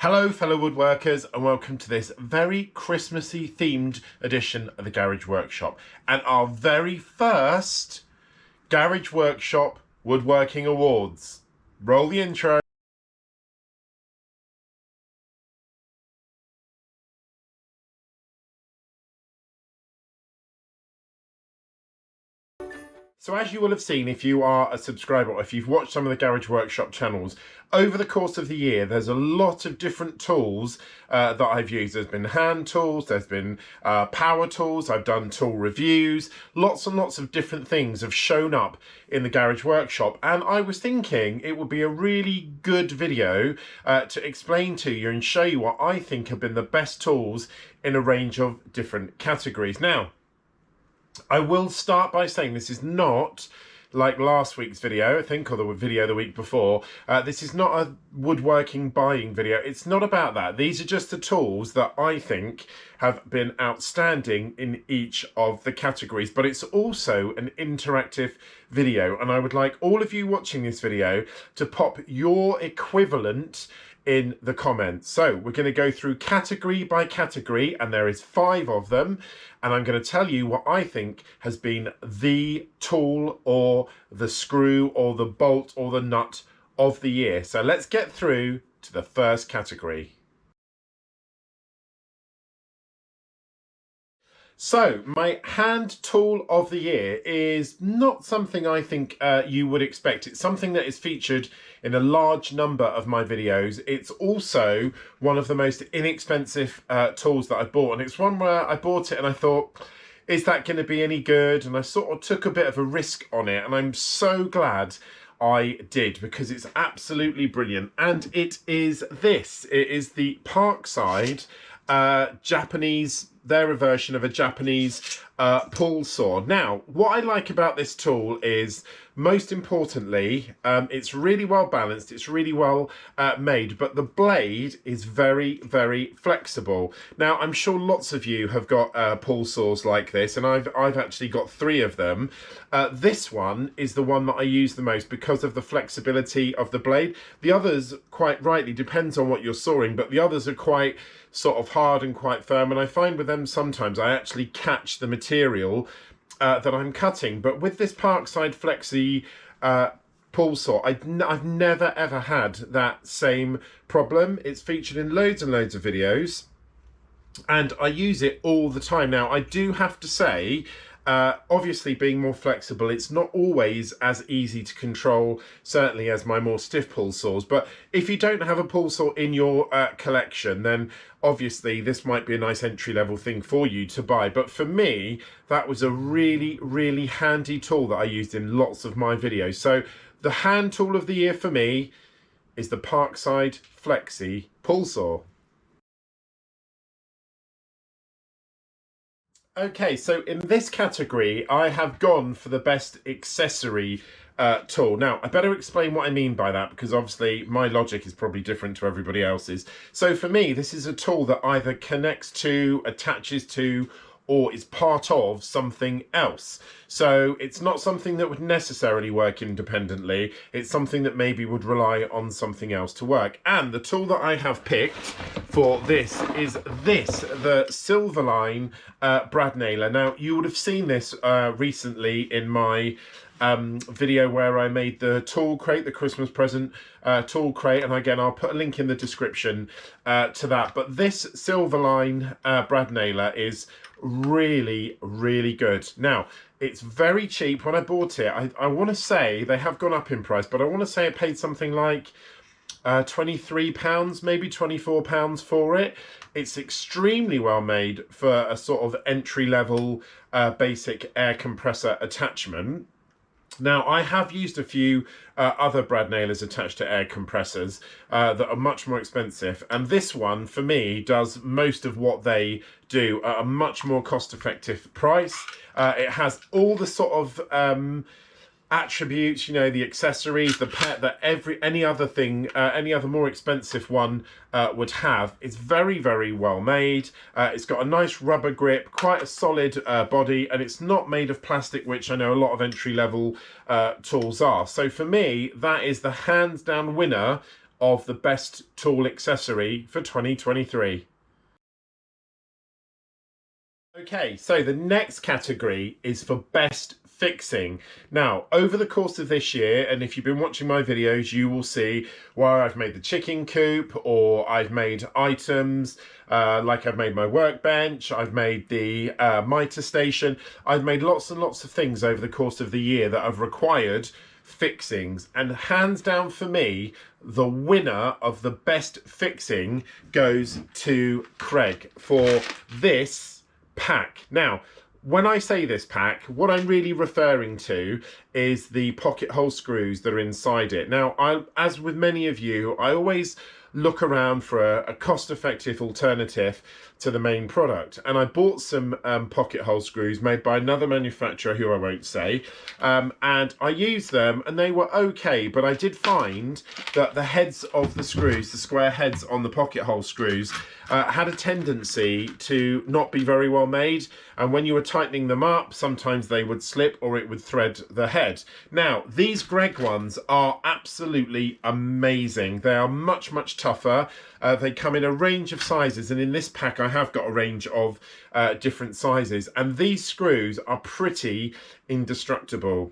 Hello fellow woodworkers and welcome to this very Christmassy themed edition of the Garage Workshop and our very first Garage Workshop Woodworking Awards. Roll the intro. So as you will have seen, if you are a subscriber or if you've watched some of the Garage Workshop channels, over the course of the year, there's a lot of different tools that I've used. There's been hand tools, there's been power tools, I've done tool reviews, lots and lots of different things have shown up in the Garage Workshop. And I was thinking it would be a really good video to explain to you and show you what I think have been the best tools in a range of different categories. Now, I will start by saying this is not like last week's video, I think, or the video the week before. This is not a woodworking buying video. It's not about that. These are just the tools that I think have been outstanding in each of the categories, but it's also an interactive video. And I would like all of you watching this video to pop your equivalent in the comments. So we're going to go through category by category, and there is 5 of them, and I'm going to tell you what I think has been the tool or the screw or the bolt or the nut of the year. So let's get through to the first category. So my hand tool of the year is not something I think you would expect. It's something that is featured in a large number of my videos. It's also one of the most inexpensive tools that I bought. And it's one where I bought it and I thought, is that going to be any good? And I sort of took a bit of a risk on it. And I'm so glad I did, because it's absolutely brilliant. And it is this. It is the Parkside Japanese, they're a version of a Japanese pull saw. Now, what I like about this tool is, most importantly, it's really well balanced, it's really well made, but the blade is very, very flexible. Now, I'm sure lots of you have got pull saws like this, and I've actually got 3 of them. This one is the one that I use the most because of the flexibility of the blade. The others, quite rightly, depends on what you're sawing, but the others are quite sort of hard and quite firm, and I find with them sometimes I actually catch the material that I'm cutting. But with this Parkside Flexi pull saw, I've never ever had that same problem. It's featured in loads and loads of videos, and I use it all the time. Now, I do have to say, obviously being more flexible, it's not always as easy to control, certainly as my more stiff pull saws. But if you don't have a pull saw in your collection, then obviously this might be a nice entry-level thing for you to buy. But for me, that was a really, really handy tool that I used in lots of my videos. So the hand tool of the year for me is the Parkside Flexi pull saw. Okay, so in this category, I have gone for the best accessory tool. Now, I better explain what I mean by that, because obviously my logic is probably different to everybody else's. So for me, this is a tool that either connects to, attaches to, or is part of something else. So it's not something that would necessarily work independently. It's something that maybe would rely on something else to work. And the tool that I have picked for this is the Silverline brad nailer. Now, you would have seen this recently in my video where I made the tool crate, the Christmas present tool crate, and again I'll put a link in the description to that. But this Silverline brad nailer is really, really good. Now, it's very cheap. When I bought it, I want to say they have gone up in price, but I want to say I paid something like £23, maybe £24 for it. It's extremely well made for a sort of entry-level basic air compressor attachment. Now, I have used a few other brad nailers attached to air compressors that are much more expensive, and this one, for me, does most of what they do at a much more cost-effective price. It has all the sort of attributes, you know, the accessories, the pet that any other thing, any other more expensive one would have. It's very, very well made. It's got a nice rubber grip, quite a solid body, and it's not made of plastic, which I know a lot of entry-level tools are. So for me, that is the hands-down winner of the best tool accessory for 2023. Okay, so the next category is for best fixing. Now, over the course of this year, and if you've been watching my videos, you will see where I've made the chicken coop, or I've made items, like I've made my workbench, I've made the mitre station. I've made lots and lots of things over the course of the year that have required fixings, and hands down for me, the winner of the best fixing goes to Craig for this pack. Now, when I say this pack, what I'm really referring to is the pocket hole screws that are inside it. Now, as with many of you, I always look around for a cost-effective alternative to the main product, and I bought some pocket hole screws made by another manufacturer who I won't say, and I used them and they were okay, but I did find that the heads of the screws, the square heads on the pocket hole screws, had a tendency to not be very well made, and when you were tightening them up, sometimes they would slip or it would thread the head. Now, these Greg ones are absolutely amazing. They are much, much tougher. They come in a range of sizes, and in this pack I have got a range of different sizes, and these screws are pretty indestructible.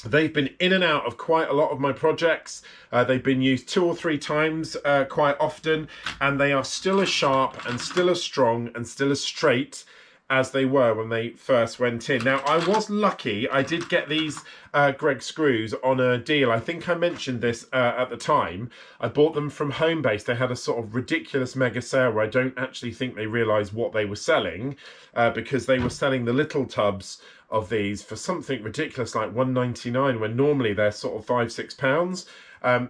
They've been in and out of quite a lot of my projects. They've been used 2 or 3 times quite often, and they are still as sharp and still as strong and still as straight as they were when they first went in. Now, I was lucky. I did get these Greg screws on a deal. I think I mentioned this at the time. I bought them from Homebase. They had a sort of ridiculous mega sale where I don't actually think they realised what they were selling, because they were selling the little tubs of these for something ridiculous like £1.99 when normally they're sort of £5-6.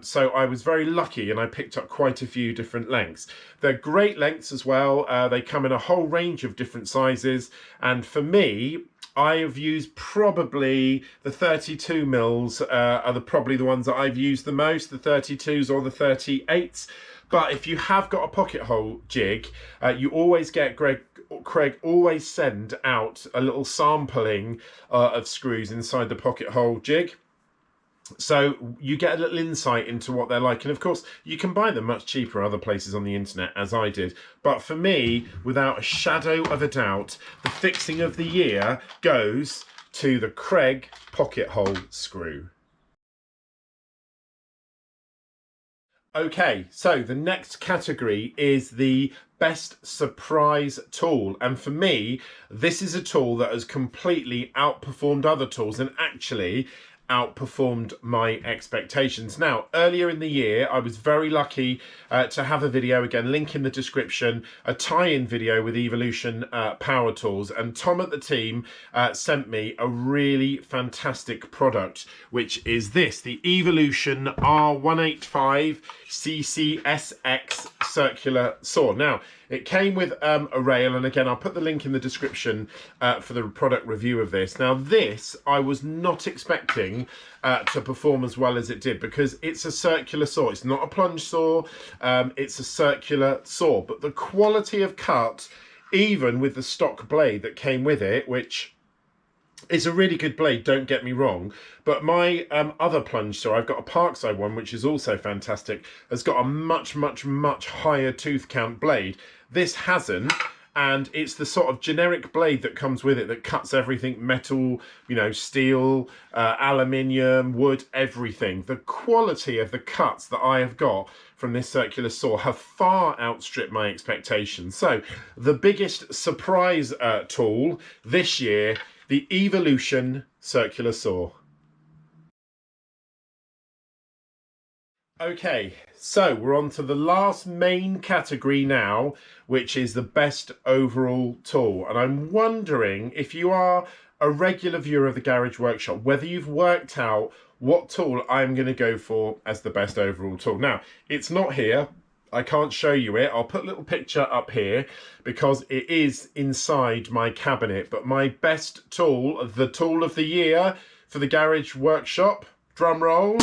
So I was very lucky and I picked up quite a few different lengths. They're great lengths as well. They come in a whole range of different sizes, and for me, I have used probably the 32 mils are probably the ones that I've used the most, the 32s or the 38s. But if you have got a pocket hole jig, you always get Craig always send out a little sampling of screws inside the pocket hole jig. So you get a little insight into what they're like. And of course, you can buy them much cheaper other places on the internet, as I did. But for me, without a shadow of a doubt, the fixing of the year goes to the Craig pocket hole screw. Okay, so the next category is the best surprise tool, and for me this is a tool that has completely outperformed other tools and actually outperformed my expectations. Now, earlier in the year I was very lucky to have a video, again link in the description, a tie-in video with Evolution power tools, and Tom at the team sent me a really fantastic product, which is this, the Evolution R185 CCSX circular saw. Now, it came with a rail, and again I'll put the link in the description for the product review of this. Now, this I was not expecting to perform as well as it did, because it's a circular saw. It's not a plunge saw, it's a circular saw, but the quality of cut, even with the stock blade that came with it, which is a really good blade, don't get me wrong, but my other plunge saw, I've got a Parkside one, which is also fantastic, has got a much higher tooth count blade. This hasn't, and it's the sort of generic blade that comes with it that cuts everything, metal, you know, steel, aluminium, wood, everything. The quality of the cuts that I have got from this circular saw have far outstripped my expectations. So the biggest surprise tool this year, the Evolution circular saw. Okay, so we're on to the last main category now, which is the best overall tool. And I'm wondering if you are a regular viewer of the Garage Workshop, whether you've worked out what tool I'm going to go for as the best overall tool. Now, it's not here. I can't show you it. I'll put a little picture up here because it is inside my cabinet. But my best tool, the tool of the year for the Garage Workshop, drum roll,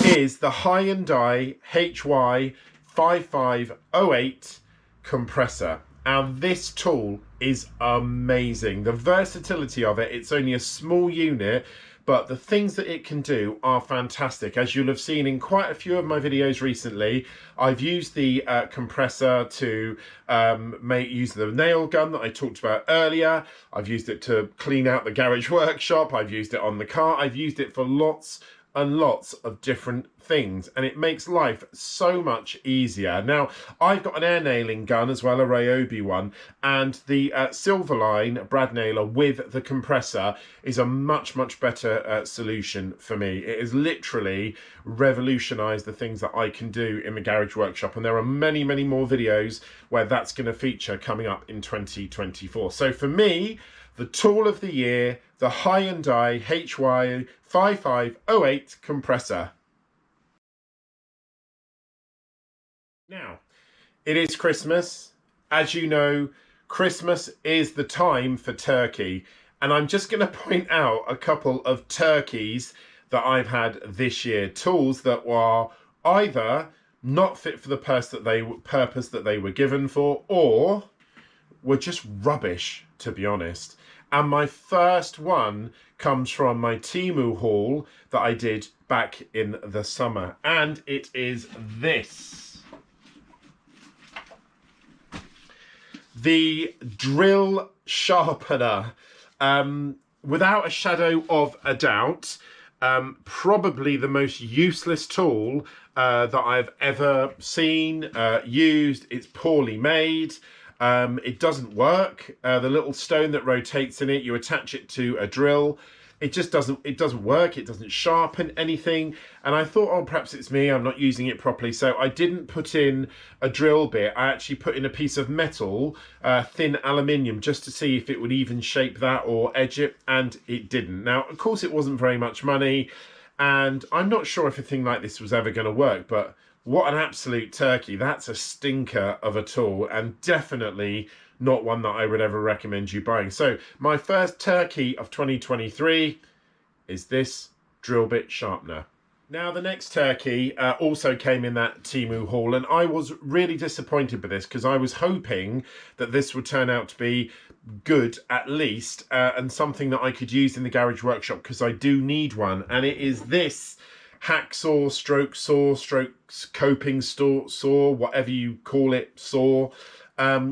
is the Hyundai HY5508 compressor. And this tool is amazing. The versatility of it, it's only a small unit, but the things that it can do are fantastic. As you'll have seen in quite a few of my videos recently, I've used the compressor to use the nail gun that I talked about earlier. I've used it to clean out the garage workshop. I've used it on the car. I've used it for lots and lots of different things, and it makes life so much easier. Now, I've got an air nailing gun as well, a Ryobi one, and the Silverline brad nailer with the compressor is a much better solution for me. It has literally revolutionized the things that I can do in the garage workshop, and there are many more videos where that's going to feature coming up in 2024. So for me, the tool of the year, the Hyundai HY5508 compressor. Now, it is Christmas. As you know, Christmas is the time for turkey. And I'm just going to point out a couple of turkeys that I've had this year. Tools that were either not fit for the purpose that they were given for, or were just rubbish, to be honest. And my first one comes from my Temu haul that I did back in the summer. And it is this. The drill sharpener. Without a shadow of a doubt, probably the most useless tool that I've ever seen, used. It's poorly made. It doesn't work. The little stone that rotates in it, you attach it to a drill. It just doesn't work. It doesn't sharpen anything. And I thought, oh, perhaps it's me, I'm not using it properly. So I didn't put in a drill bit. I actually put in a piece of metal, thin aluminium, just to see if it would even shape that or edge it. And it didn't. Now, of course, it wasn't very much money. And I'm not sure if a thing like this was ever going to work, but what an absolute turkey. That's a stinker of a tool, and definitely not one that I would ever recommend you buying. So my first turkey of 2023 is this drill bit sharpener. Now, the next turkey also came in that Temu haul, and I was really disappointed with this because I was hoping that this would turn out to be good at least, and something that I could use in the garage workshop, because I do need one. And it is this hacksaw stroke saw stroke coping saw, whatever you call it, saw.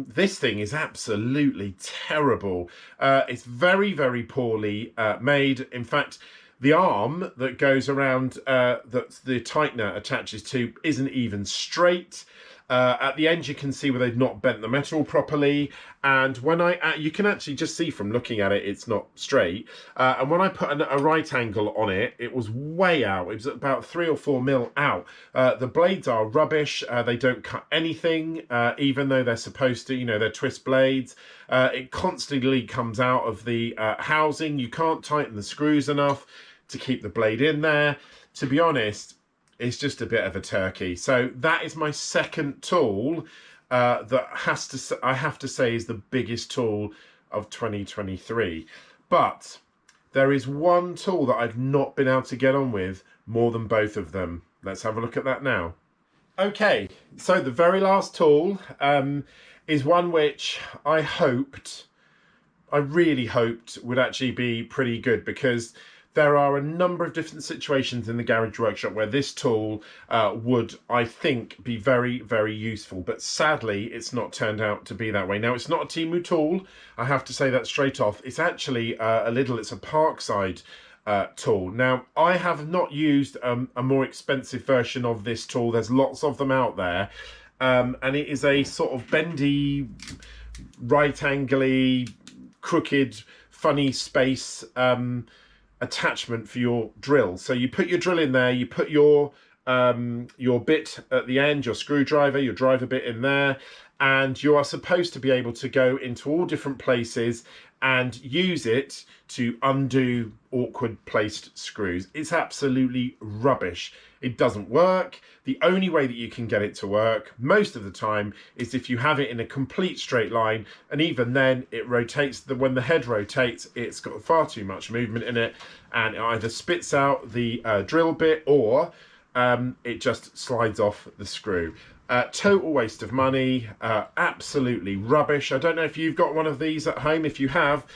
This thing is absolutely terrible. It's very poorly made. In fact, the arm that goes around, that the tightener attaches to, isn't even straight. At the end, you can see where they've not bent the metal properly, and when you can actually just see from looking at it, it's not straight. And when I put a right angle on it, it was way out. It was about 3 or 4 mil out. The blades are rubbish. They don't cut anything, even though they're supposed to. You know, they're twist blades. It constantly comes out of the housing. You can't tighten the screws enough to keep the blade in there. To be honest, it's just a bit of a turkey. So that is my second tool that I have to say is the biggest tool of 2023. But there is one tool that I've not been able to get on with more than both of them. Let's have a look at that now. Okay, so the very last tool is one which I really hoped would actually be pretty good, because there are a number of different situations in the garage workshop where this tool would, I think, be very useful. But sadly, it's not turned out to be that way. Now, it's not a Temu tool. I have to say that straight off. It's actually it's a Parkside tool. Now, I have not used a more expensive version of this tool. There's lots of them out there. And it is a sort of bendy, right-angly, crooked, funny space attachment for your drill. So you put your drill in there, you put your bit at the end, your screwdriver, your driver bit in there, and you are supposed to be able to go into all different places and use it to undo awkward placed screws. It's absolutely rubbish. It doesn't work. The only way that you can get it to work most of the time is if you have it in a complete straight line, and even then it rotates. When the head rotates, it's got far too much movement in it, and it either spits out the drill bit, or it just slides off the screw. Total waste of money, absolutely rubbish. I don't know if you've got one of these at home. If you have,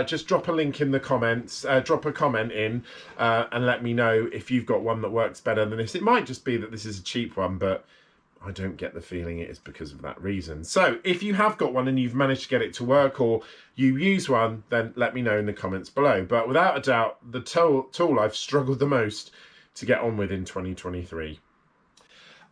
just drop a link in the comments, drop a comment in, and let me know if you've got one that works better than this. It might just be that this is a cheap one, but I don't get the feeling it is because of that reason. So if you have got one and you've managed to get it to work, or you use one, then let me know in the comments below. But without a doubt, the tool I've struggled the most to get on with in 2023.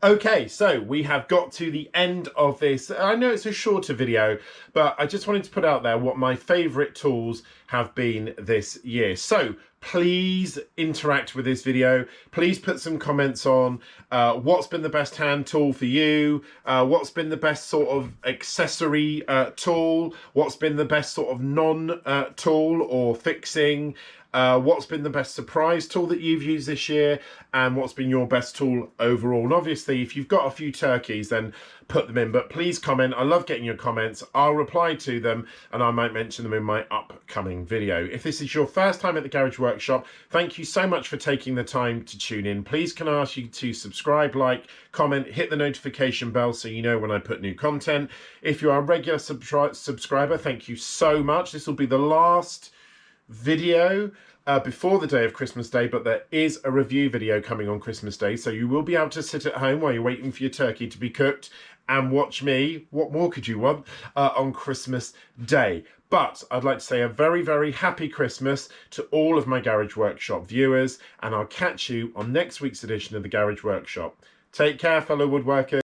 Okay, so we have got to the end of this. I know it's a shorter video, but I just wanted to put out there what my favourite tools have been this year. So please interact with this video. Please put some comments on what's been the best hand tool for you, what's been the best sort of accessory tool, what's been the best sort of non-tool or fixing, what's been the best surprise tool that you've used this year, and what's been your best tool overall. And obviously, if you've got a few turkeys, then put them in, but please comment. I love getting your comments. I'll reply to them, and I might mention them in my upcoming video. If this is your first time at the Garage Workshop, thank you so much for taking the time to tune in. Please can I ask you to subscribe, like, comment, hit the notification bell so you know when I put new content. If you are a regular subscriber, thank you so much. This will be the last video before the day of Christmas Day, but there is a review video coming on Christmas Day, so you will be able to sit at home while you're waiting for your turkey to be cooked and watch me. What more could you want on Christmas Day? But I'd like to say a very, very happy Christmas to all of my Garage Workshop viewers, and I'll catch you on next week's edition of the Garage Workshop. Take care, fellow woodworkers.